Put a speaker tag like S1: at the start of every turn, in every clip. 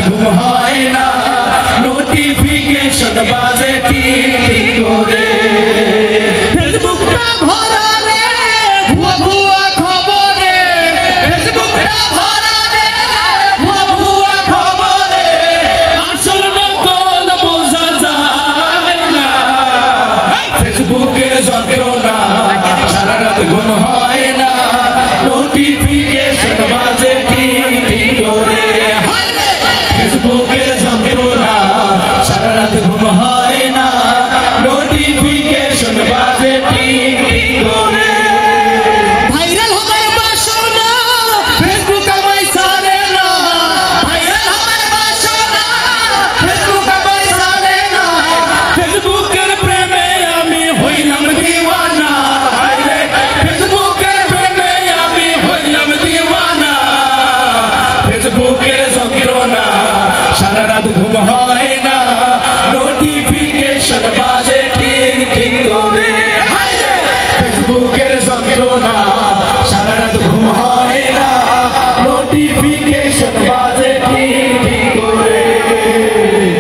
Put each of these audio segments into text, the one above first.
S1: ঘুম হয় না, নোটিফিকেশন বাজে টিং করে। ফেসবুকটা ভরা রে ভুয়া ভুয়া খবরে, ফেসবুকটা ভরা রে ভুয়া ভুয়া খবরে, আসল নকল বোঝা যায় না। ফেসবুকের যন্ত্রণা, সারা রাত ঘুম হয় না, নোটিফিকেশন বাজে টিং করে। ফেসবুকের যন্ত্রণা, সারা রাত ঘুম হয় না, নোটিফিকেশন বাজে টিং করে। ভাইরাল হবার বাসনা, ফেসবুক আমায় ছাড়ে না, ভাইরাল হবার বাসনা, ফেসবুক আমায় ছাড়ে না। ফেসবুকের প্রেমে আমি হইলাম দিওয়ানা, ফেসবুকের প্রেমে আমি হইলাম দিওয়ানা। ফেসবুকের যন্ত্রণা, সারা রাত ঘুম হয় না, নোটিফিকেশন বাজে টিং টিং করে। ফেসবুকের যন্ত্রণা, সারা রাত ঘুম হয় না, নোটিফিকেশন বাজে টিং টিং করে।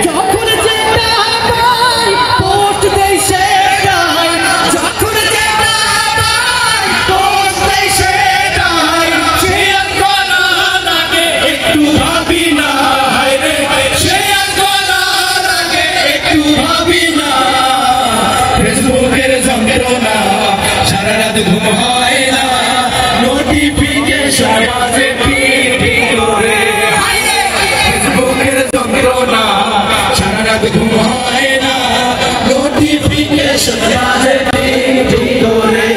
S1: যখন যেটা পাই পোস্ট দেই সেটাই, যখন যেটা পাই পোস্ট দেই সেটাই, সে আর করার আগে একটু ভাবি না, সে আর করার আগে একটু ভাবি না। ফেসবুকের যন্ত্রণা, সারা রাত ঘুম হয় না, নোটিফিকেশন বাজে টিং টিং করে। ফেসবুকের যন্ত্রণা, সারা রাত ঘুম হয় না, নোটিফিকেশন বাজে টিং টিং করে।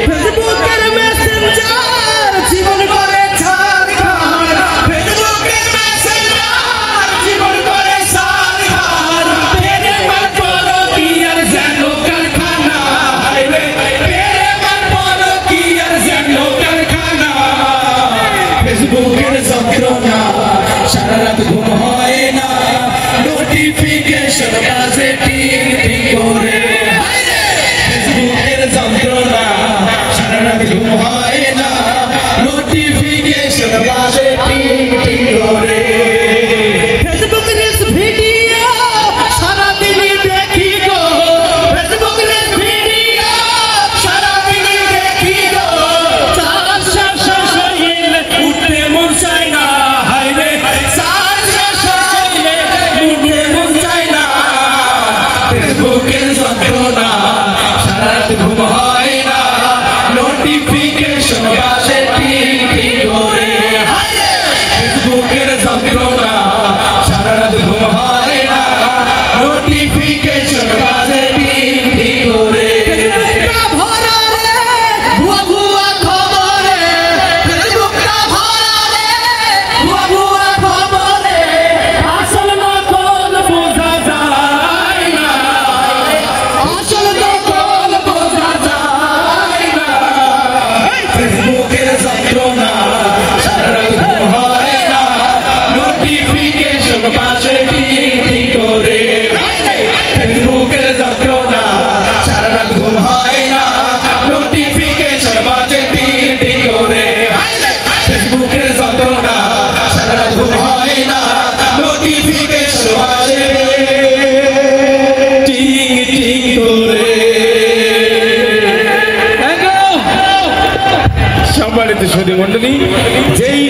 S1: ফেসবুকের মেসেঞ্জার জীবন করে ছাড়খাড়, ফেসবুকের মেসেঞ্জার জীবন করে ছাড়খাড়। প্রেমের পরকীয়ার যেন কারখানা, প্রেমের পরকীয়ার যেন কারখানা। ফেসবুকের যন্ত্রণা, সারা রাত ঘুম হয় না, নোটিফিকেশন বাজে টিং টিং করে। ফেসবুকের যন্ত্রণা, সারা রাত ঘুম হয় না, নোটিফিকেশন বাজে টিং টিং করে। ফেসবুক রিলস ভিডিও সারাদিন দেখি গো, ফেসবুক রিলস ভিডিও সারাদিন দেখি গো। চার শেষ হইলে উঠতে মন চায় না, হায় রে চার শেষ হইলে উঠতে মন চায় না। ফেসবুকের যন্ত্রণা, সারা রাত ঘুম হয় না, নোটিফিকেশন বাজে টিং টিং করে। ফেসবুকের যন্ত্রণা, সারা রাত ঘুম হয় না, নোটিফিকেশন বাজে টিং টিং করে। ফেসবুকটা ভরা রে ভুয়া ভুয়া খবরে, ফেসবুকটা ভরা রে ভুয়া ভুয়া খবরে, আসল নকল বোঝা যায় না, আসল নকল বোঝা যায় না। ফেসবুকের যন্ত্রণা, সারা রাত ঘুম হয় না, নোটিফিকেশন বাজে টিং টিং করে। ফেসবুকের যন্ত্রণা, সারা রাত ঘুম হয় না, নোটিফিকেশন বাজে টিং টিং করে। ফেসবুকের যন্ত্রণা, সারা রাত ঘুম হয় না, নোটিফিকেশন বাজে টিং টিং করে।
S2: সম্মানিত সুধী মণ্ডলী, যেই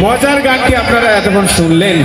S2: মজার গানটি আপনারা এতক্ষণ শুনলেন,